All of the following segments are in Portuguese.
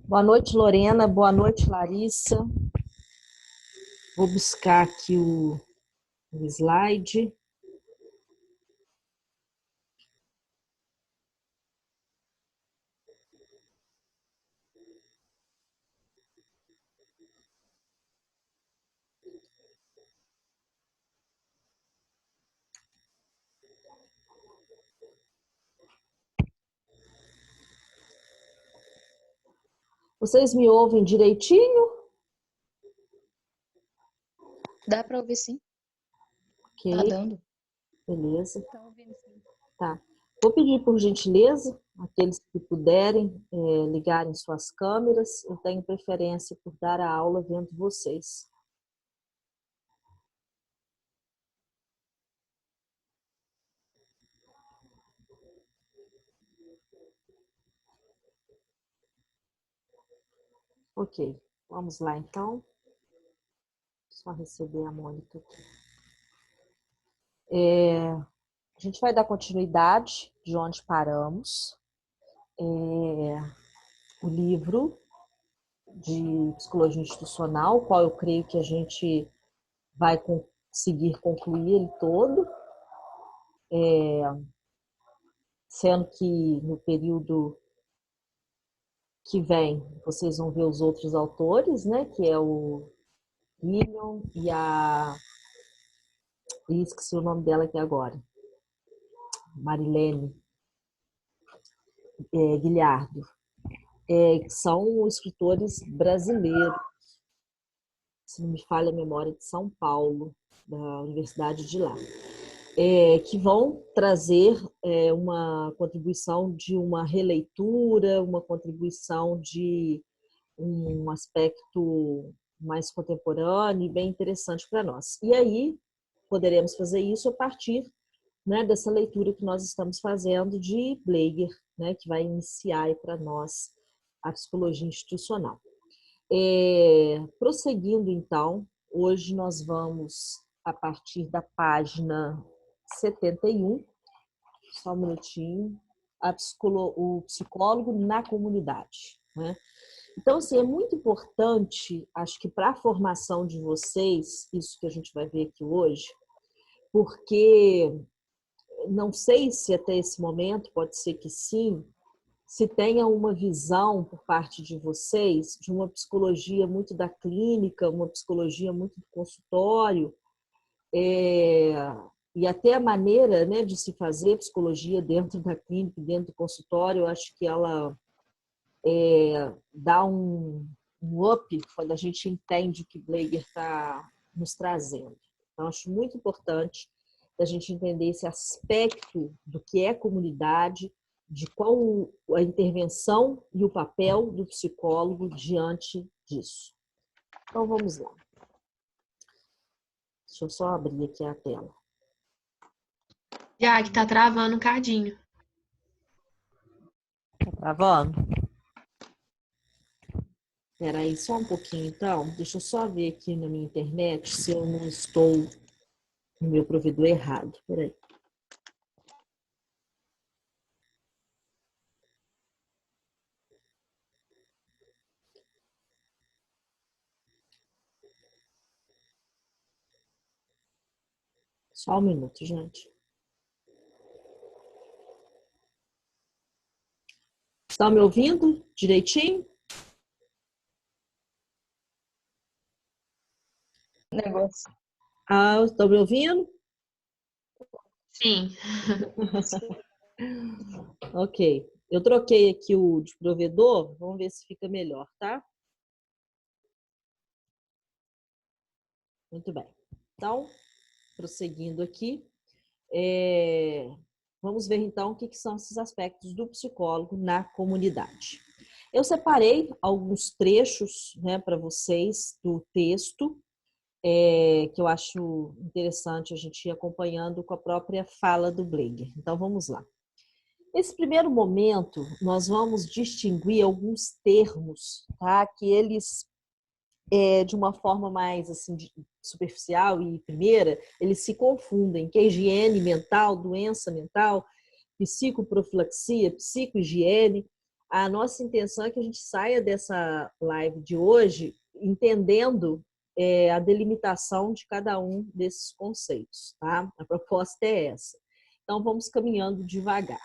Boa noite, Lorena. Boa noite, Larissa. Vou buscar aqui o slide. Vocês me ouvem direitinho? Dá para ouvir sim, tá Ok, dando. beleza. Tá ouvindo sim. Tá. Vou pedir, por gentileza, aqueles que puderem ligarem suas câmeras. Eu tenho preferência por dar a aula vendo vocês. Ok, vamos lá então. Só receber a Mônica aqui. A gente vai dar continuidade de onde paramos. O livro de psicologia institucional, qual eu creio que a gente vai conseguir concluir ele todo, sendo que no período que vem vocês vão ver os outros autores, né, que é o William e esqueci o nome dela aqui agora, Marilene Guilhardo, que são escritores brasileiros, se não me falha a memória, de São Paulo, da Universidade de lá. Que vão trazer uma contribuição de uma releitura, uma contribuição de um aspecto mais contemporâneo e bem interessante para nós. E aí poderemos fazer isso a partir, né, dessa leitura que nós estamos fazendo de Bleiger, né, que vai iniciar para nós a psicologia institucional. Prosseguindo, então, hoje nós vamos, a partir da página 71, só um minutinho, o psicólogo na comunidade. Né? Então, assim, é muito importante, acho que para a formação de vocês, isso que a gente vai ver aqui hoje, porque não sei se até esse momento, pode ser que sim, se tenha uma visão por parte de vocês de uma psicologia muito da clínica, uma psicologia muito do consultório, é, e até a maneira, né, de se fazer psicologia dentro da clínica, dentro do consultório, eu acho que ela dá um up quando a gente entende o que Bleiger está nos trazendo. Então, acho muito importante a gente entender esse aspecto do que é comunidade, de qual a intervenção e o papel do psicólogo diante disso. Então, vamos lá. Deixa eu só abrir aqui a tela. Já que tá travando um cadinho. Tá travando? Espera aí só um pouquinho, então. Deixa eu só ver aqui na minha internet se eu não estou no meu provedor errado. Espera aí. Só um minuto, gente. Estão me ouvindo direitinho? Negócio. Estão me ouvindo? Sim. Ok. Eu troquei aqui o de provedor. Vamos ver se fica melhor, tá? Muito bem. Então, prosseguindo aqui, vamos ver então o que são esses aspectos do psicólogo na comunidade. Eu separei alguns trechos, né, para vocês do texto, que eu acho interessante a gente ir acompanhando com a própria fala do Bleiger. Então, vamos lá. Nesse primeiro momento, nós vamos distinguir alguns termos, tá? Que eles, de uma forma mais assim, superficial e primeira, eles se confundem, que é higiene mental, doença mental, psicoprofilaxia, psicohigiene. A nossa intenção é que a gente saia dessa live de hoje entendendo a delimitação de cada um desses conceitos, tá? A proposta é essa. Então, vamos caminhando devagar.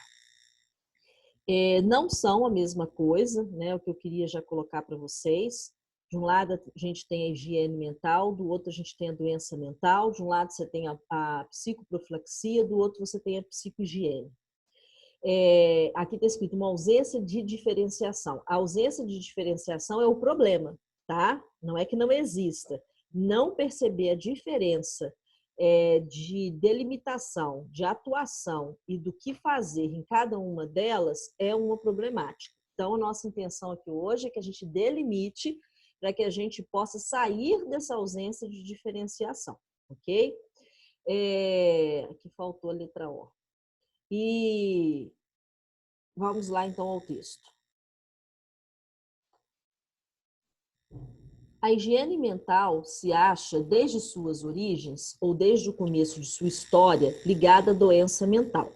Não são a mesma coisa, né? O que eu queria já colocar para vocês. De um lado, a gente tem a higiene mental, do outro, a gente tem a doença mental. De um lado, você tem a psicoprofilaxia, do outro, você tem a psicohigiene. Aqui está escrito uma ausência de diferenciação. A ausência de diferenciação é o problema, tá? Não é que não exista. Não perceber a diferença de delimitação, de atuação e do que fazer em cada uma delas é uma problemática. Então, a nossa intenção aqui hoje é que a gente delimite para que a gente possa sair dessa ausência de diferenciação, ok? Aqui faltou a letra O. E vamos lá, então, ao texto. A higiene mental se acha, desde suas origens, ou desde o começo de sua história, ligada à doença mental.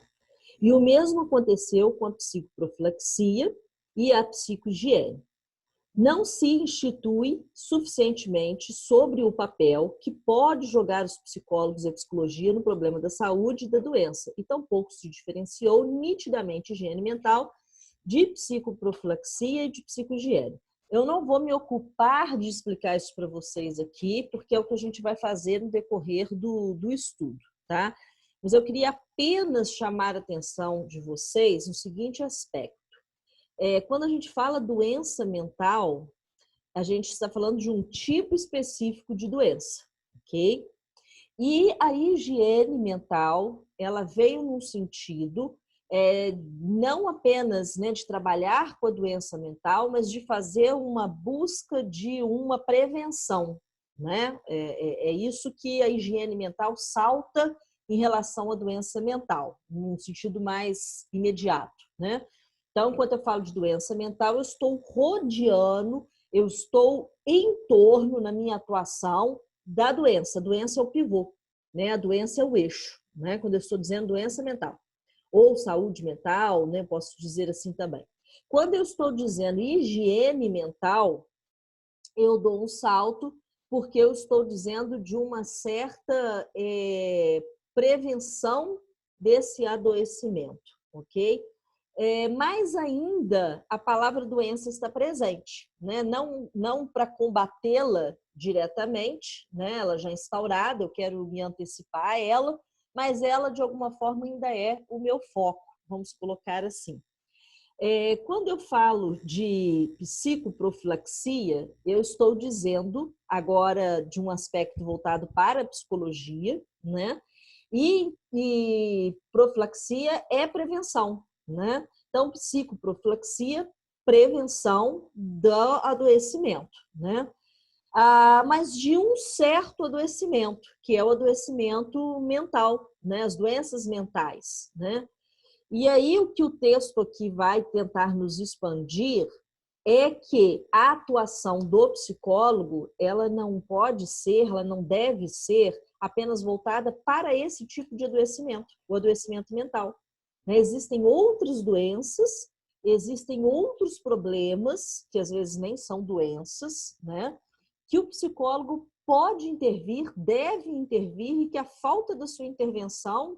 E o mesmo aconteceu com a psicoprofilaxia e a psicohigiene. Não se institui suficientemente sobre o papel que pode jogar os psicólogos e a psicologia no problema da saúde e da doença, e tampouco se diferenciou nitidamente higiene mental de psicoprofilaxia e de psicohigiene. Eu não vou me ocupar de explicar isso para vocês aqui, porque é o que a gente vai fazer no decorrer do estudo, tá? Mas eu queria apenas chamar a atenção de vocês no seguinte aspecto. Quando a gente fala doença mental, a gente está falando de um tipo específico de doença, ok? E a higiene mental, ela veio num sentido não apenas, né, de trabalhar com a doença mental, mas de fazer uma busca de uma prevenção, né? É isso que a higiene mental salta em relação à doença mental, num sentido mais imediato, né? Então, quando eu falo de doença mental, eu estou rodeando, eu estou em torno, na minha atuação, da doença. A doença é o pivô, né? A doença é o eixo, né? Quando eu estou dizendo doença mental. Ou saúde mental, né? Posso dizer assim também. Quando eu estou dizendo higiene mental, eu dou um salto, porque eu estou dizendo de uma certa prevenção desse adoecimento, ok? Mais ainda, a palavra doença está presente, né? Não para combatê-la diretamente, né? Ela já é instaurada, eu quero me antecipar a ela, mas ela, de alguma forma, ainda é o meu foco, vamos colocar assim. Quando eu falo de psicoprofilaxia, eu estou dizendo agora de um aspecto voltado para a psicologia, né? E profilaxia é prevenção, né? Então, psicoprofilaxia, prevenção do adoecimento, né? Mas de um certo adoecimento, que é o adoecimento mental, né? As doenças mentais, né? E aí o que o texto aqui vai tentar nos expandir é que a atuação do psicólogo, ela não pode ser, ela não deve ser apenas voltada para esse tipo de adoecimento, o adoecimento mental. Existem outras doenças, existem outros problemas, que às vezes nem são doenças, né? Que o psicólogo pode intervir, deve intervir, e que a falta da sua intervenção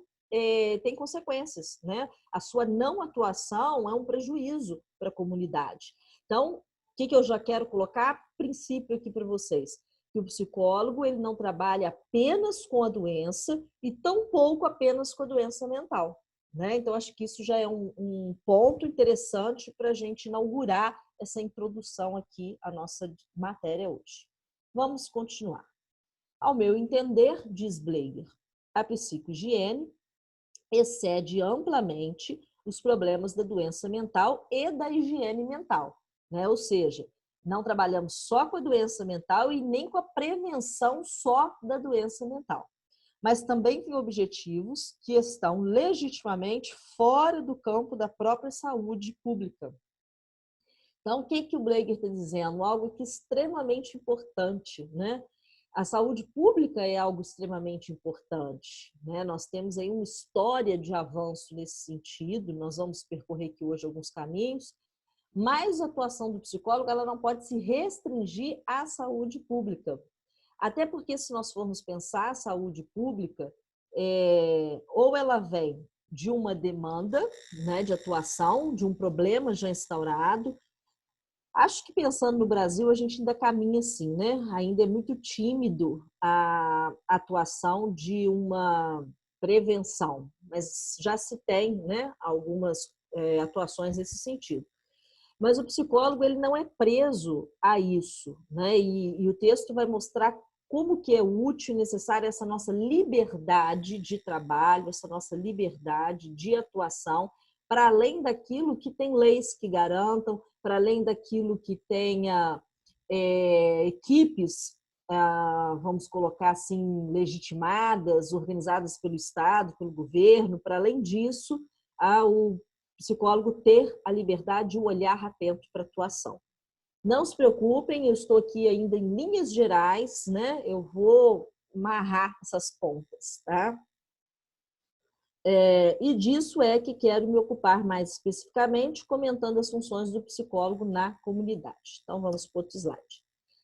tem consequências, né? A sua não atuação é um prejuízo para a comunidade. Então, o que eu já quero colocar? Princípio aqui para vocês. Que o psicólogo ele não trabalha apenas com a doença e tampouco apenas com a doença mental, né? Então, acho que isso já é um ponto interessante para a gente inaugurar essa introdução aqui à nossa matéria hoje. Vamos continuar. Ao meu entender, diz Bleiger, a psicohigiene excede amplamente os problemas da doença mental e da higiene mental, né? Ou seja, não trabalhamos só com a doença mental e nem com a prevenção só da doença mental, mas também tem objetivos que estão legitimamente fora do campo da própria saúde pública. Então, o que o Bleiger está dizendo? Algo que é extremamente importante, né? A saúde pública é algo extremamente importante, né? Nós temos aí uma história de avanço nesse sentido, nós vamos percorrer aqui hoje alguns caminhos, Mas a atuação do psicólogo ela não pode se restringir à saúde pública. Até porque, se nós formos pensar a saúde pública, ou ela vem de uma demanda, né, de atuação, de um problema já instaurado. Acho que pensando no Brasil, a gente ainda caminha assim, né? Ainda é muito tímido a atuação de uma prevenção, mas já se tem, né, algumas atuações nesse sentido. Mas o psicólogo ele não é preso a isso, né? E o texto vai mostrar como que é útil e necessária essa nossa liberdade de trabalho, essa nossa liberdade de atuação, para além daquilo que tem leis que garantam, para além daquilo que tenha equipes, vamos colocar assim, legitimadas, organizadas pelo Estado, pelo governo. Para além disso, o psicólogo ter a liberdade de um olhar atento para a atuação. Não se preocupem, eu estou aqui ainda em linhas gerais, né? Eu vou amarrar essas pontas, tá? E disso é que quero me ocupar mais especificamente, comentando as funções do psicólogo na comunidade. Então, vamos para o outro slide.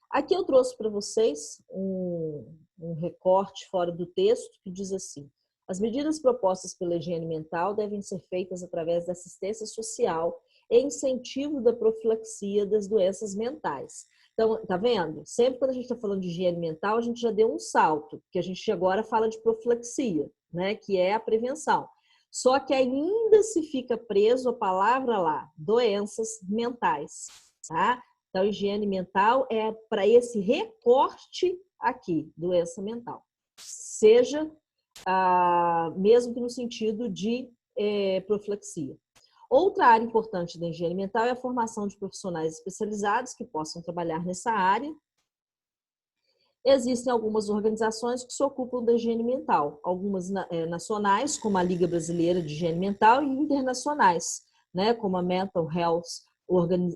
Aqui eu trouxe para vocês um recorte fora do texto que diz assim: as medidas propostas pela higiene mental devem ser feitas através da assistência social e incentivo da profilaxia das doenças mentais. Então, tá vendo? Sempre quando a gente está falando de higiene mental, a gente já deu um salto, porque a gente agora fala de profilaxia, né? Que é a prevenção. Só que ainda se fica preso a palavra lá, doenças mentais, tá? Então, higiene mental é para esse recorte aqui, doença mental. Seja mesmo que no sentido de profilaxia. Outra área importante da higiene mental é a formação de profissionais especializados que possam trabalhar nessa área. Existem algumas organizações que se ocupam da higiene mental, algumas nacionais, como a Liga Brasileira de Higiene Mental, e internacionais, né, como a Mental Health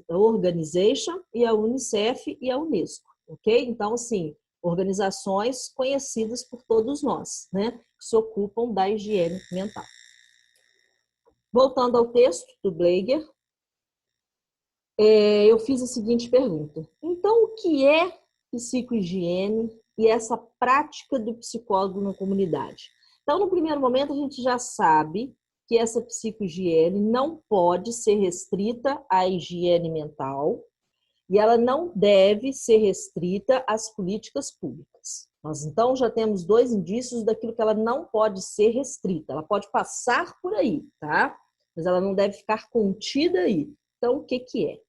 Organization e a UNICEF e a Unesco, ok? Então, assim, organizações conhecidas por todos nós, né, que se ocupam da higiene mental. Voltando ao texto do Bleiger, eu fiz a seguinte pergunta: então, o que é psicohigiene e essa prática do psicólogo na comunidade? Então, no primeiro momento, a gente já sabe que essa psicohigiene não pode ser restrita à higiene mental e ela não deve ser restrita às políticas públicas. Nós, então, já temos dois indícios daquilo que ela não pode ser restrita. Ela pode passar por aí, tá? Mas ela não deve ficar contida aí. Então, o que que é?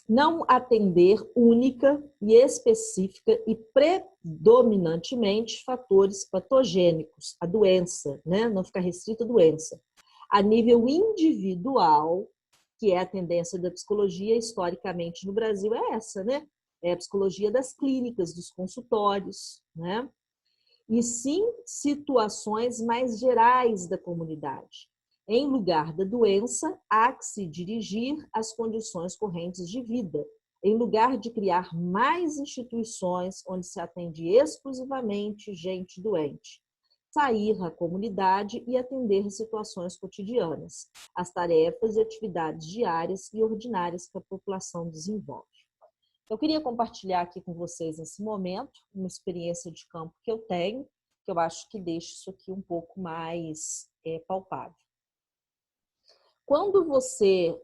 Não atender única e específica e predominantemente fatores patogênicos, a doença, né? Não ficar restrita à doença. A nível individual, que é a tendência da psicologia historicamente no Brasil, é essa, né? É a psicologia das clínicas, dos consultórios, né? E sim situações mais gerais da comunidade. Em lugar da doença, há que se dirigir às condições correntes de vida, em lugar de criar mais instituições onde se atende exclusivamente gente doente. Sair à comunidade e atender situações cotidianas, as tarefas e atividades diárias e ordinárias que a população desenvolve. Eu queria compartilhar aqui com vocês, nesse momento, uma experiência de campo que eu tenho, que eu acho que deixa isso aqui um pouco mais palpável. Quando você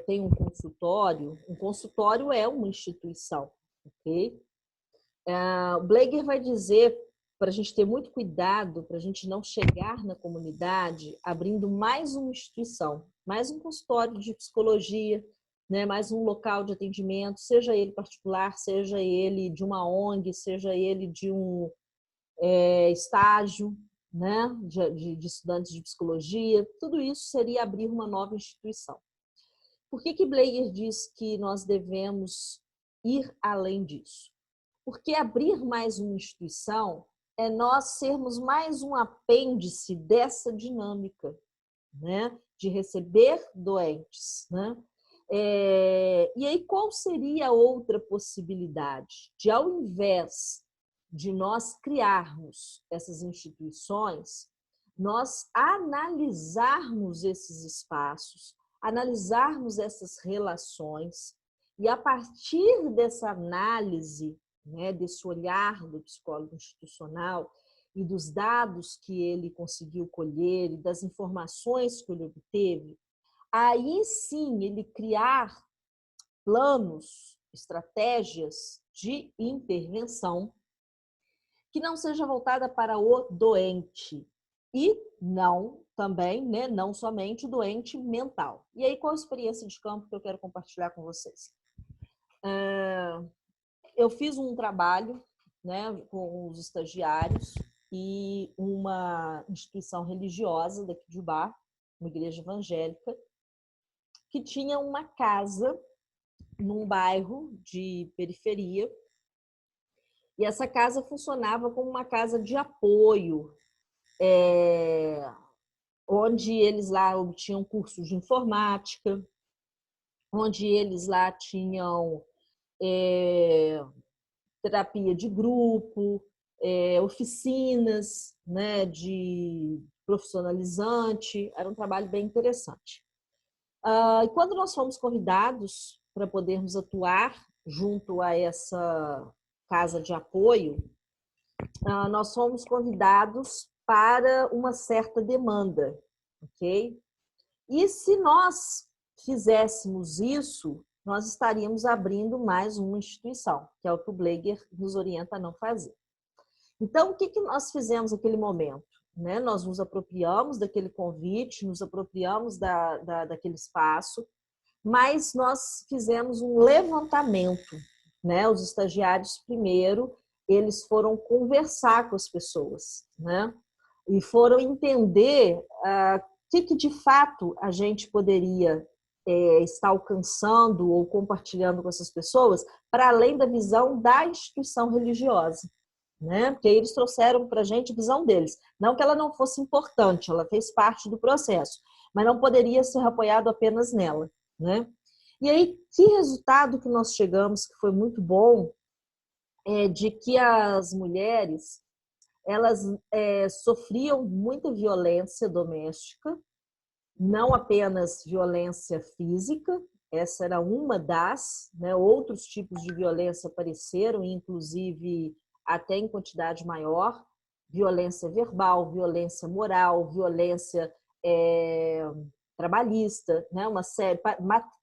tem um consultório é uma instituição, ok? O Bleiger vai dizer para a gente ter muito cuidado, para a gente não chegar na comunidade abrindo mais uma instituição, mais um consultório de psicologia, né, mais um local de atendimento, seja ele particular, seja ele de uma ONG, seja ele de um estágio, né, de estudantes de psicologia. Tudo isso seria abrir uma nova instituição. Por que Bleiger diz que nós devemos ir além disso? Porque abrir mais uma instituição é nós sermos mais um apêndice dessa dinâmica, né, de receber doentes, né? E aí, qual seria a outra possibilidade? De, ao invés de nós criarmos essas instituições, nós analisarmos esses espaços, analisarmos essas relações e, a partir dessa análise, né, desse olhar do psicólogo institucional e dos dados que ele conseguiu colher e das informações que ele obteve, aí sim ele criar planos, estratégias de intervenção que não seja voltada para o doente e não também, né, não somente o doente mental. E aí, qual a experiência de campo que eu quero compartilhar com vocês? Eu fiz um trabalho, né, com os estagiários e uma instituição religiosa daqui de Ubá, uma igreja evangélica, que tinha uma casa num bairro de periferia. E essa casa funcionava como uma casa de apoio, onde eles lá obtinham cursos de informática, onde eles lá tinham terapia de grupo, oficinas, né, de profissionalizante. Era um trabalho bem interessante. E quando nós fomos convidados para podermos atuar junto a essa casa de apoio, nós fomos convidados para uma certa demanda, ok? E se nós fizéssemos isso, nós estaríamos abrindo mais uma instituição, que é o que o Bleiger nos orienta a não fazer. Então, o que nós fizemos naquele momento? Né? Nós nos apropriamos daquele convite, nos apropriamos daquele espaço, mas nós fizemos um levantamento. Né? Os estagiários, primeiro, eles foram conversar com as pessoas, né? E foram entender o que de fato a gente poderia estar alcançando ou compartilhando com essas pessoas, para além da visão da instituição religiosa. Né? Porque eles trouxeram para a gente a visão deles. Não que ela não fosse importante, ela fez parte do processo, mas não poderia ser apoiado apenas nela. Né? E aí, que resultado que nós chegamos, que foi muito bom, de que as mulheres elas sofriam muita violência doméstica, não apenas violência física, essa era uma das, né, outros tipos de violência apareceram, inclusive até em quantidade maior, violência verbal, violência moral, violência trabalhista, né, uma série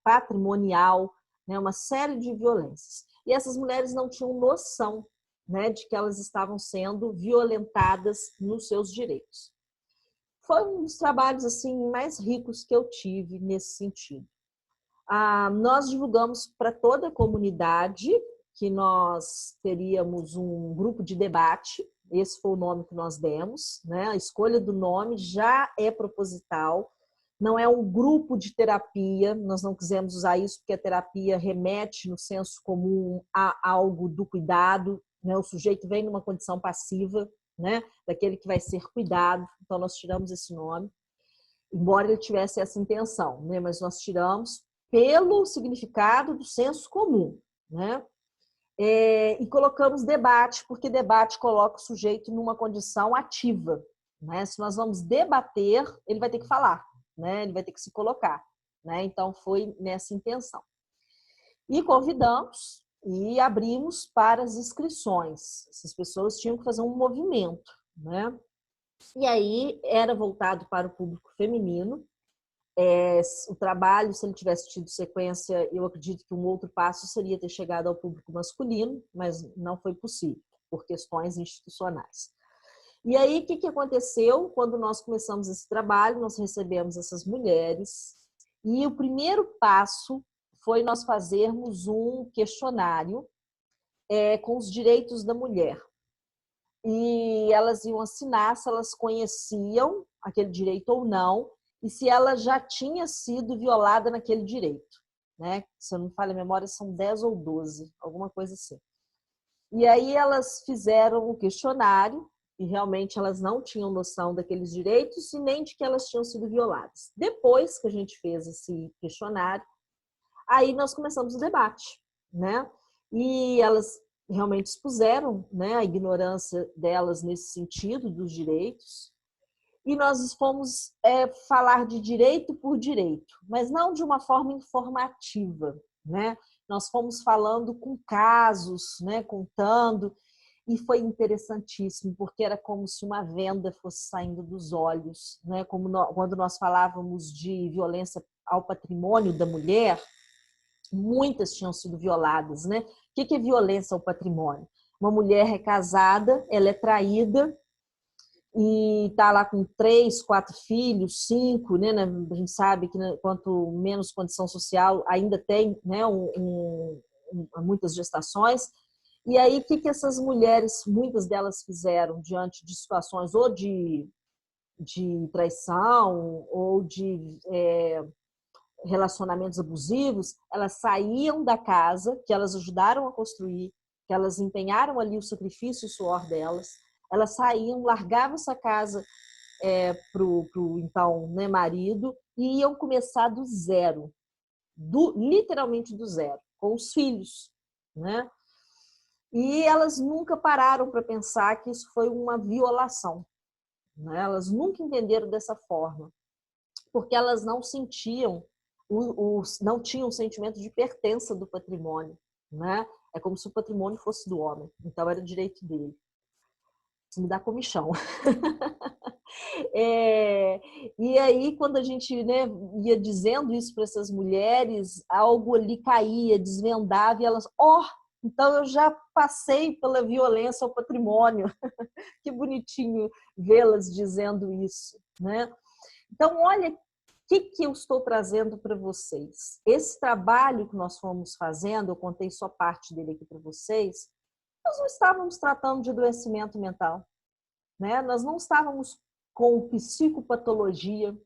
patrimonial, né, uma série de violências. E essas mulheres não tinham noção, né, de que elas estavam sendo violentadas nos seus direitos. Foi um dos trabalhos assim mais ricos que eu tive nesse sentido. Nós divulgamos para toda a comunidade que nós teríamos um grupo de debate, esse foi o nome que nós demos, né? A escolha do nome já é proposital, não é um grupo de terapia, nós não quisemos usar isso porque a terapia remete no senso comum a algo do cuidado, né? O sujeito vem numa condição passiva, né? Daquele que vai ser cuidado, então nós tiramos esse nome, embora ele tivesse essa intenção, né? Mas nós tiramos pelo significado do senso comum, né? E colocamos debate, porque debate coloca o sujeito numa condição ativa, né? Se nós vamos debater, ele vai ter que falar, né? Ele vai ter que se colocar, né? Então foi nessa intenção. E convidamos e abrimos para as inscrições. Essas pessoas tinham que fazer um movimento, né? E aí era voltado para o público feminino. O trabalho, se ele tivesse tido sequência, eu acredito que um outro passo seria ter chegado ao público masculino, mas não foi possível, por questões institucionais. E aí, o que aconteceu? Quando nós começamos esse trabalho, nós recebemos essas mulheres, e o primeiro passo foi nós fazermos um questionário com os direitos da mulher. E elas iam assinar se elas conheciam aquele direito ou não, e se ela já tinha sido violada naquele direito, né? Se eu não me falho a memória, são 10 ou 12, alguma coisa assim. E aí elas fizeram o questionário e realmente elas não tinham noção daqueles direitos e nem de que elas tinham sido violadas. Depois que a gente fez esse questionário, aí nós começamos o debate, né? E elas realmente expuseram, né, a ignorância delas nesse sentido dos direitos. e nós fomos falar de direito por direito, mas não de uma forma informativa, né? Nós fomos falando com casos, né? Contando, e foi interessantíssimo, porque era como se uma venda fosse saindo dos olhos, né? Quando nós falávamos de violência ao patrimônio da mulher, muitas tinham sido violadas, né? O que é violência ao patrimônio? Uma mulher é casada, ela é traída e está lá com 3, 4 filhos, 5, né? A gente sabe que quanto menos condição social ainda tem, né? Muitas gestações. E aí, o que essas mulheres, muitas delas fizeram diante de situações ou de traição ou de relacionamentos abusivos? Elas saíam da casa que elas ajudaram a construir, que elas empenharam ali o sacrifício e o suor delas, elas saíam, largavam essa casa pro então, né, marido, e iam começar do zero, literalmente do zero, com os filhos, né? E elas nunca pararam para pensar que isso foi uma violação, né? Elas nunca entenderam dessa forma, porque elas não sentiam, não tinham o sentimento de pertença do patrimônio, né? É como se o patrimônio fosse do homem, então era direito dele. Isso me dá comichão. E aí, quando a gente, né, ia dizendo isso para essas mulheres, algo ali caía, desvendava, e elas, então eu já passei pela violência ao patrimônio. Que bonitinho vê-las dizendo isso, né? Então, olha o que eu estou trazendo para vocês. Esse trabalho que nós fomos fazendo, eu contei só parte dele aqui para vocês, nós não estávamos tratando de adoecimento mental, né? Nós não estávamos com psicopatologia,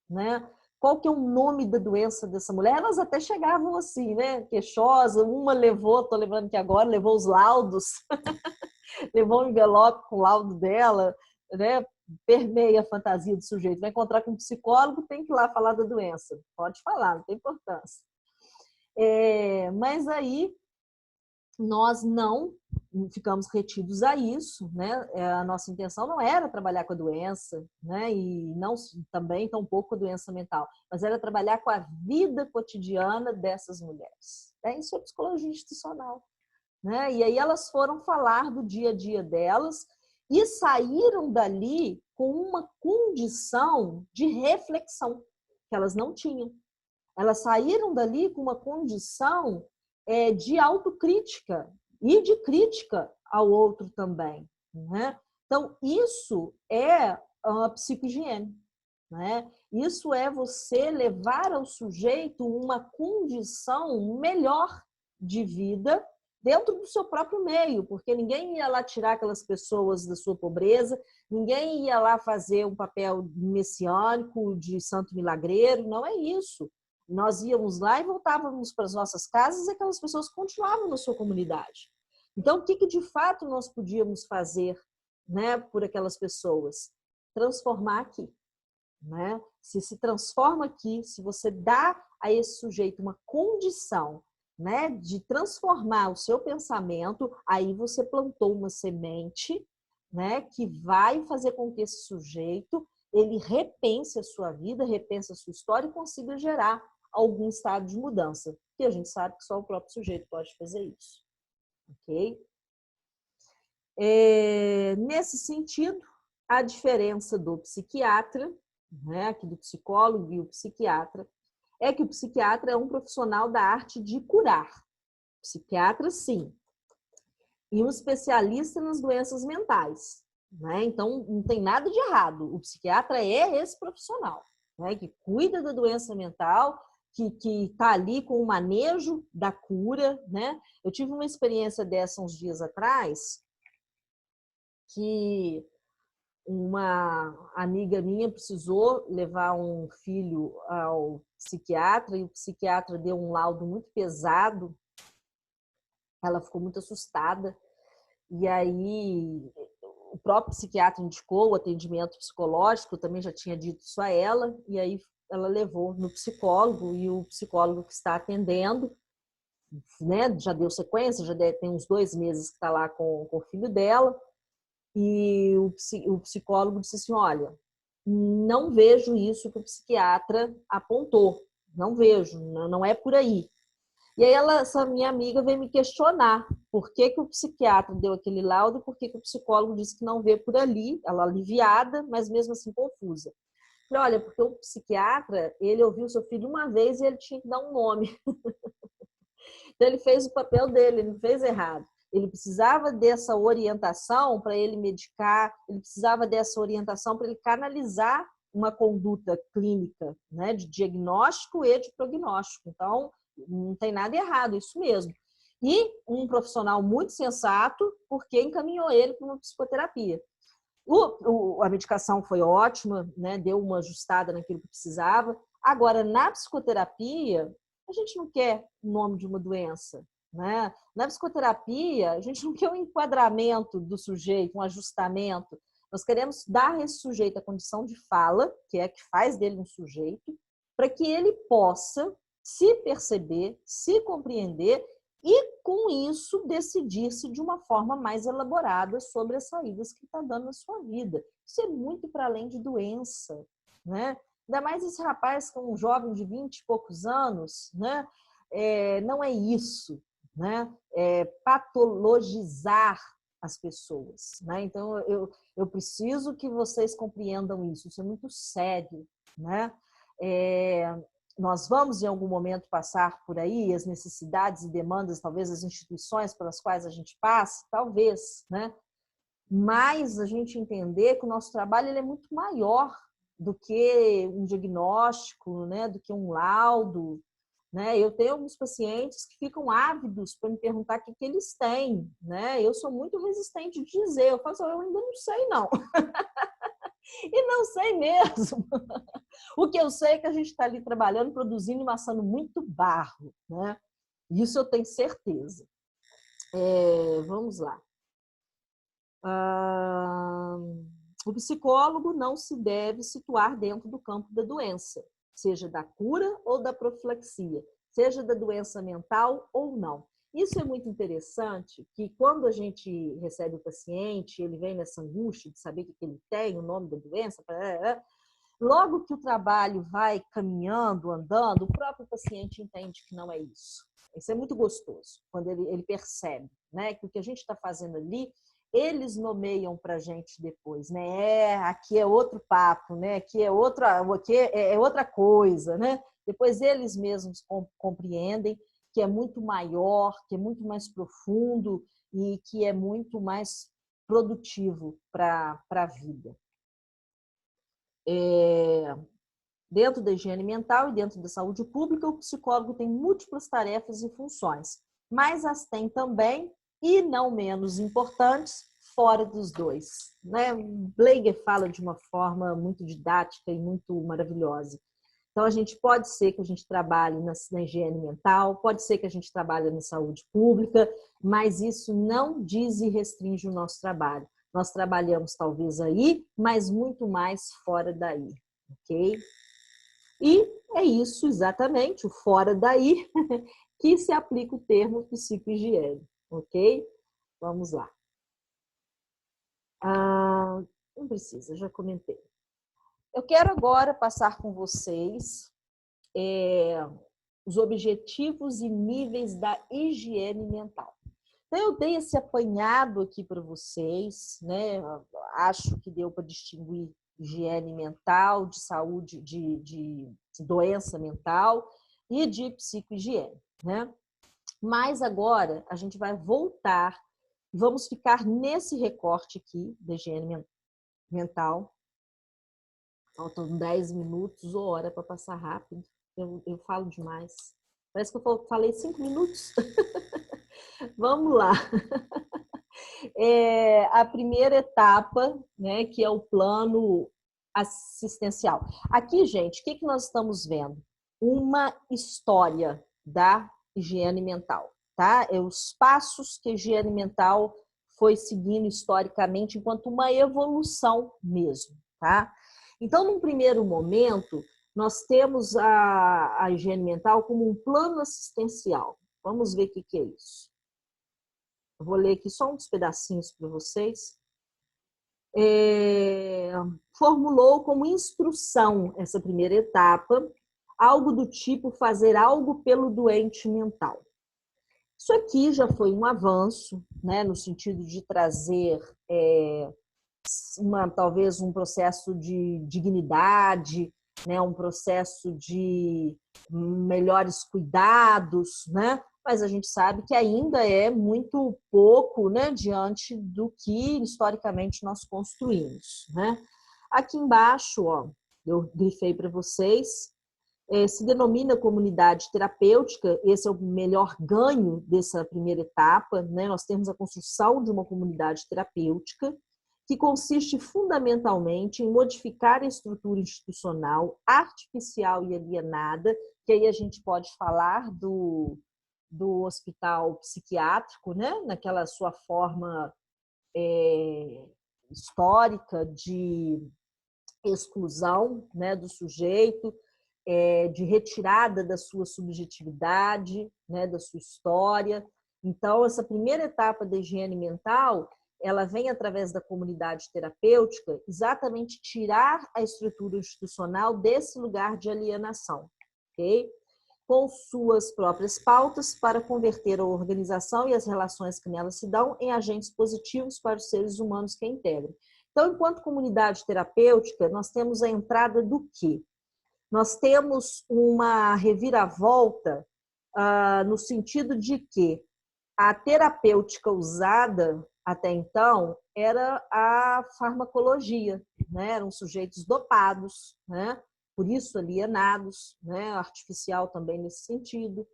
né? Qual que é o nome da doença dessa mulher? Elas até chegavam assim, né? Queixosa, uma levou, tô lembrando que agora, levou os laudos, levou um envelope com o laudo dela, né? Permeia a fantasia do sujeito. Vai encontrar com um psicólogo, tem que ir lá falar da doença. Pode falar, não tem importância. Mas aí nós não ficamos retidos a isso, né? A nossa intenção não era trabalhar com a doença, né? E não também tão pouco a doença mental, mas era trabalhar com a vida cotidiana dessas mulheres. Isso é psicologia institucional, né? E aí elas foram falar do dia a dia delas e saíram dali com uma condição de reflexão que elas não tinham. Elas saíram dali com uma condição de autocrítica e de crítica ao outro também, né? Então, isso é a psicohigiene, né? Isso é você levar ao sujeito uma condição melhor de vida dentro do seu próprio meio, porque ninguém ia lá tirar aquelas pessoas da sua pobreza, ninguém ia lá fazer um papel messiânico de santo milagreiro, não é isso. Nós íamos lá e voltávamos para as nossas casas e aquelas pessoas continuavam na sua comunidade. Então, o que de fato nós podíamos fazer, né, por aquelas pessoas? Transformar aqui, né? Se transforma aqui, se você dá a esse sujeito uma condição, né, de transformar o seu pensamento, aí você plantou uma semente, né, que vai fazer com que esse sujeito ele repense a sua vida, repense a sua história e consiga gerar algum estado de mudança, que a gente sabe que só o próprio sujeito pode fazer isso, ok? Nesse sentido, a diferença do psiquiatra, né, aqui do psicólogo e o psiquiatra, é que o psiquiatra é um profissional da arte de curar. Psiquiatra, sim. E um especialista nas doenças mentais, né? Então, não tem nada de errado. O psiquiatra é esse profissional, né, que cuida da doença mental, que está ali com o manejo da cura, né? Eu tive uma experiência dessa uns dias atrás, que uma amiga minha precisou levar um filho ao psiquiatra e o psiquiatra deu um laudo muito pesado. Ela ficou muito assustada e aí o próprio psiquiatra indicou o atendimento psicológico, eu também já tinha dito isso a ela, e aí ela levou no psicólogo e o psicólogo que está atendendo, né, já deu sequência, já tem uns 2 meses que está lá com o filho dela. E o psicólogo disse assim, olha, não vejo isso que o psiquiatra apontou. Não vejo, não é por aí. E aí essa minha amiga veio me questionar por que o psiquiatra deu aquele laudo e por que o psicólogo disse que não vê por ali, ela aliviada, mas mesmo assim confusa. Falei, olha, porque o psiquiatra, ele ouviu seu filho uma vez e ele tinha que dar um nome. Então ele fez o papel dele, ele não fez errado. Ele precisava dessa orientação para ele medicar, ele precisava dessa orientação para ele canalizar uma conduta clínica, né, de diagnóstico e de prognóstico. Então, não tem nada errado, isso mesmo. E um profissional muito sensato, porque encaminhou ele para uma psicoterapia. A medicação foi ótima, né, deu uma ajustada naquilo que precisava. Agora, na psicoterapia, a gente não quer o nome de uma doença, né? Na psicoterapia, a gente não quer um enquadramento do sujeito, um ajustamento. Nós queremos dar a esse sujeito a condição de fala, que é a que faz dele um sujeito, para que ele possa se perceber, se compreender e, com isso, decidir-se de uma forma mais elaborada sobre as saídas que está dando na sua vida. Isso é muito para além de doença, né? Ainda mais esse rapaz que é um jovem de 20 e poucos anos, né? Não é isso, né? É patologizar as pessoas, né? Então, eu preciso que vocês compreendam isso. Isso é muito sério, né? Nós vamos, em algum momento, passar por aí as necessidades e demandas, talvez as instituições pelas quais a gente passa, talvez, né? Mas a gente entender que o nosso trabalho ele é muito maior do que um diagnóstico, né? Do que um laudo, né? Eu tenho alguns pacientes que ficam ávidos para me perguntar o que eles têm, né? Eu sou muito resistente de dizer, eu falo assim, eu ainda não sei, não. E não sei mesmo. O que eu sei é que a gente está ali trabalhando, produzindo e amassando muito barro, né? Isso eu tenho certeza. Vamos lá. O psicólogo não se deve situar dentro do campo da doença, seja da cura ou da profilaxia, seja da doença mental ou não. Isso é muito interessante, que quando a gente recebe o paciente, ele vem nessa angústia de saber o que ele tem, o nome da doença, logo que o trabalho vai caminhando, andando, o próprio paciente entende que não é isso. Isso é muito gostoso, quando ele percebe, né, que o que a gente está fazendo ali, eles nomeiam para a gente depois, né? Aqui é outro papo, né? Aqui é outra coisa, né? Depois eles mesmos compreendem que é muito maior, que é muito mais profundo e que é muito mais produtivo para a vida. Dentro da higiene mental e dentro da saúde pública, o psicólogo tem múltiplas tarefas e funções, mas as tem também, e não menos importantes, fora dos dois. Né? Bleiger fala de uma forma muito didática e muito maravilhosa. Então, a gente pode ser que a gente trabalhe na higiene mental, pode ser que a gente trabalhe na saúde pública, mas isso não diz e restringe o nosso trabalho. Nós trabalhamos talvez aí, mas muito mais fora daí, ok? E é isso exatamente, o fora daí, que se aplica o termo psicohigiene, ok? Vamos lá. Não precisa, já comentei. Eu quero agora passar com vocês os objetivos e níveis da higiene mental. Então, eu dei esse apanhado aqui para vocês, né? Acho que deu para distinguir higiene mental, de saúde, de doença mental e de psicohigiene, né? Mas agora a gente vai voltar, vamos ficar nesse recorte aqui da higiene mental. Faltam 10 minutos ou hora para passar rápido. Eu falo demais. Parece que eu falei 5 minutos. Vamos lá. A primeira etapa, né, que é o plano assistencial. Aqui, gente, o que nós estamos vendo? Uma história da higiene mental, tá? Os passos que a higiene mental foi seguindo historicamente enquanto uma evolução mesmo, tá? Então, num primeiro momento, nós temos a higiene mental como um plano assistencial. Vamos ver o que é isso. Eu vou ler aqui só uns pedacinhos para vocês. formulou como instrução essa primeira etapa, algo do tipo fazer algo pelo doente mental. Isso aqui já foi um avanço, né, no sentido de trazer talvez um processo de dignidade, né, um processo de melhores cuidados, né? Mas a gente sabe que ainda é muito pouco, né, diante do que historicamente nós construímos, né? Aqui embaixo, ó, eu grifei para vocês, se denomina comunidade terapêutica, esse é o melhor ganho dessa primeira etapa, né? Nós temos a construção de uma comunidade terapêutica, que consiste fundamentalmente em modificar a estrutura institucional artificial e alienada, que aí a gente pode falar do hospital psiquiátrico, né? Naquela sua forma histórica de exclusão, né, do sujeito, de retirada da sua subjetividade, né, da sua história. Então, essa primeira etapa da higiene mental, ela vem através da comunidade terapêutica exatamente tirar a estrutura institucional desse lugar de alienação, ok? Com suas próprias pautas para converter a organização e as relações que nela se dão em agentes positivos para os seres humanos que a integram. Então, enquanto comunidade terapêutica, nós temos a entrada do quê? Nós temos uma reviravolta no sentido de que a terapêutica usada até então era a farmacologia, né? Eram sujeitos dopados, né? Por isso alienados, né? Artificial também nesse sentido,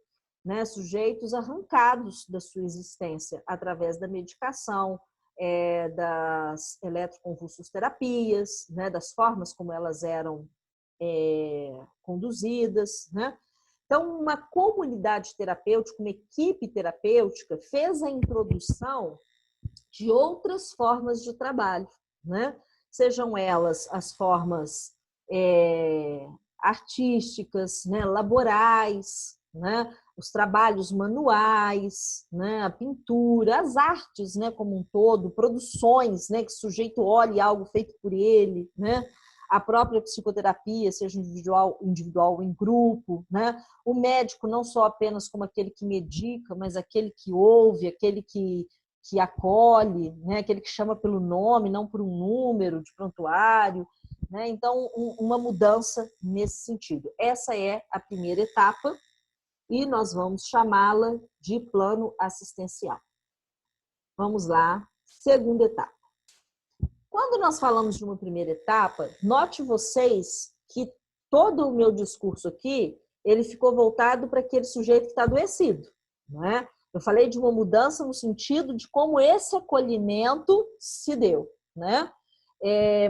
né? Sujeitos arrancados da sua existência através da medicação, das eletroconvulsoterapias, né? Das formas como elas eram conduzidas, né? Então, uma comunidade terapêutica, uma equipe terapêutica fez a introdução de outras formas de trabalho, né? Sejam elas as formas artísticas, né? Laborais, né? Os trabalhos manuais, né? A pintura, as artes, né? Como um todo, produções, né? Que o sujeito olhe algo feito por ele, né? A própria psicoterapia, seja individual ou em grupo, né? O médico não só apenas como aquele que medica, mas aquele que ouve, aquele que acolhe, né? Aquele que chama pelo nome, não por um número de prontuário, né? Então, uma mudança nesse sentido. Essa é a primeira etapa e nós vamos chamá-la de plano assistencial. Vamos lá, segunda etapa. Quando nós falamos de uma primeira etapa, note vocês que todo o meu discurso aqui, ele ficou voltado para aquele sujeito que está adoecido, não é? Eu falei de uma mudança no sentido de como esse acolhimento se deu, né?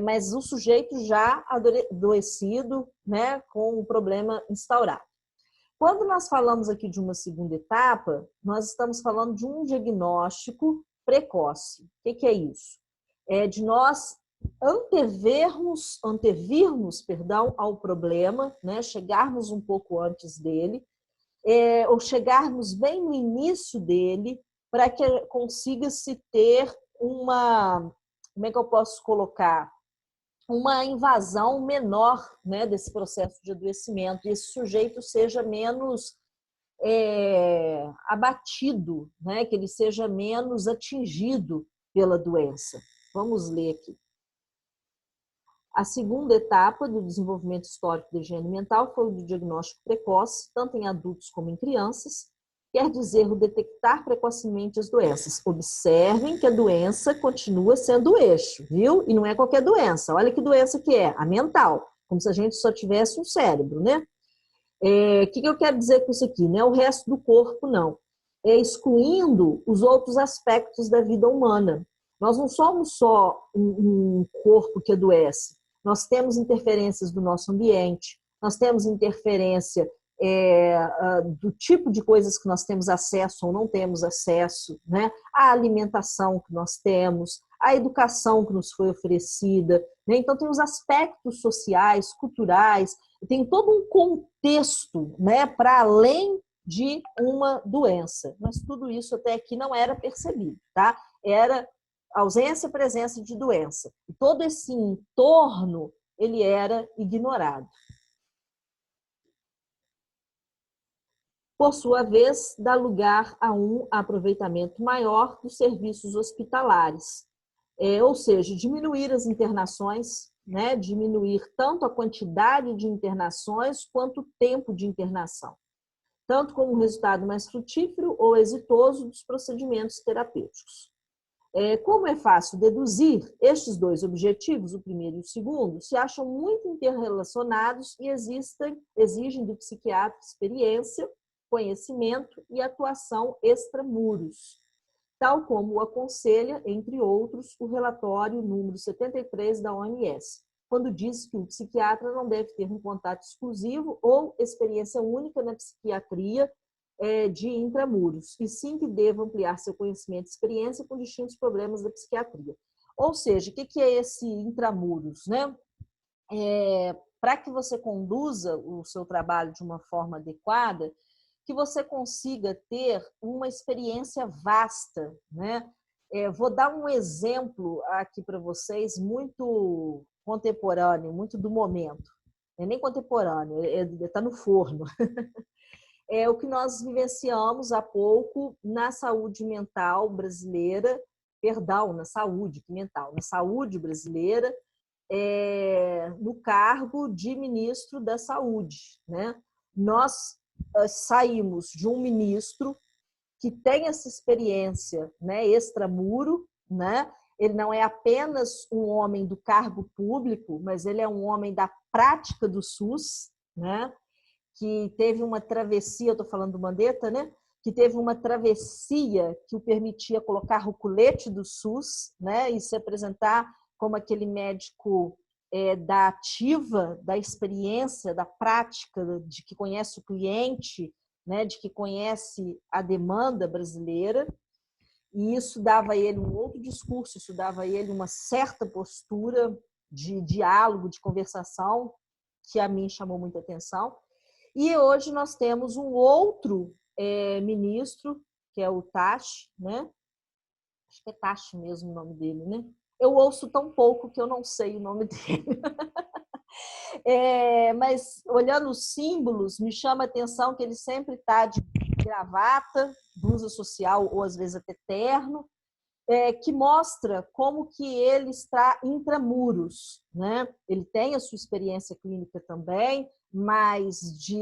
Mas o sujeito já adoecido, né, com o problema instaurado. Quando nós falamos aqui de uma segunda etapa, nós estamos falando de um diagnóstico precoce. O que é isso? É de nós antevirmos, ao problema, né? Chegarmos um pouco antes dele, ou chegarmos bem no início dele, para que consiga-se ter uma, como é que eu posso colocar? Uma invasão menor, né, desse processo de adoecimento, e esse sujeito seja menos abatido, né, que ele seja menos atingido pela doença. Vamos ler aqui. A segunda etapa do desenvolvimento histórico da higiene mental foi o do diagnóstico precoce, tanto em adultos como em crianças, quer dizer, o detectar precocemente as doenças. Observem que a doença continua sendo o eixo, viu? E não é qualquer doença. Olha que doença que é, a mental, como se a gente só tivesse um cérebro, né? O que eu quero dizer com isso aqui? Não é o resto do corpo, não. É excluindo os outros aspectos da vida humana. Nós não somos só um corpo que adoece. Nós temos interferências do nosso ambiente, nós temos interferência do tipo de coisas que nós temos acesso ou não temos acesso, né? A alimentação que nós temos, a educação que nos foi oferecida, né? Então tem os aspectos sociais, culturais, tem todo um contexto, né, para além de uma doença. Mas tudo isso até aqui não era percebido, tá? Era ausência, presença de doença. E todo esse entorno, ele era ignorado. Por sua vez, dá lugar a um aproveitamento maior dos serviços hospitalares, ou seja, diminuir as internações, né? Diminuir tanto a quantidade de internações quanto o tempo de internação, tanto como resultado mais frutífero ou exitoso dos procedimentos terapêuticos. Como é fácil deduzir, estes dois objetivos, o primeiro e o segundo, se acham muito interrelacionados e exigem do psiquiatra experiência, conhecimento e atuação extramuros, tal como o aconselha, entre outros, o relatório número 73 da OMS, quando diz que o psiquiatra não deve ter um contato exclusivo ou experiência única na psiquiatria de intramuros, e sim que deva ampliar seu conhecimento e experiência com distintos problemas da psiquiatria. Ou seja, o que é esse intramuros, né? Para que você conduza o seu trabalho de uma forma adequada, que você consiga ter uma experiência vasta, né? Vou dar um exemplo aqui para vocês muito contemporâneo, muito do momento. Não é nem contemporâneo, está no forno. É o que nós vivenciamos há pouco na saúde mental brasileira, perdão, na saúde mental, na saúde brasileira, no cargo de ministro da Saúde, né? Nós saímos de um ministro que tem essa experiência, né, extramuro, né? Ele não é apenas um homem do cargo público, mas ele é um homem da prática do SUS, né? Que teve uma travessia, estou falando do Mandetta, né? Que teve uma travessia que o permitia colocar o colete do SUS, né? E se apresentar como aquele médico da ativa, da experiência, da prática, de que conhece o cliente, né? De que conhece a demanda brasileira. E isso dava a ele um outro discurso, isso dava a ele uma certa postura de diálogo, de conversação, que a mim chamou muita atenção. E hoje nós temos um outro ministro, que é o Tachi, né? Acho que é Tachi mesmo o nome dele, né? Eu ouço tão pouco que eu não sei o nome dele. Mas olhando os símbolos, me chama a atenção que ele sempre está de gravata, blusa social ou às vezes até terno, que mostra como que ele está intramuros, né? Ele tem a sua experiência clínica também, mas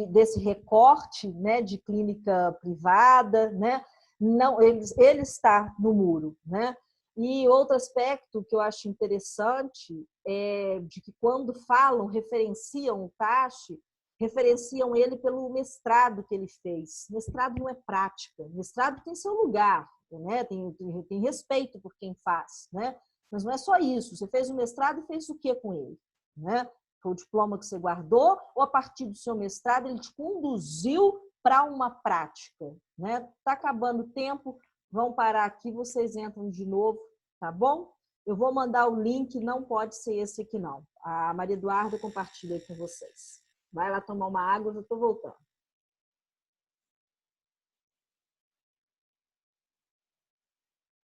desse recorte, né, de clínica privada, né? Não, ele está no muro, né? E outro aspecto que eu acho interessante é de que quando falam, referenciam o Tachi, referenciam ele pelo mestrado que ele fez. Mestrado não é prática, mestrado tem seu lugar, né? Tem respeito por quem faz, né? Mas não é só isso. Você fez o mestrado e fez o que com ele, né? Foi o diploma que você guardou ou a partir do seu mestrado ele te conduziu para uma prática, né? Tá acabando o tempo, vão parar aqui, vocês entram de novo, tá bom? Eu vou mandar o link, não pode ser esse aqui não. A Maria Eduarda compartilha aí com vocês. Vai lá tomar uma água, eu já estou voltando.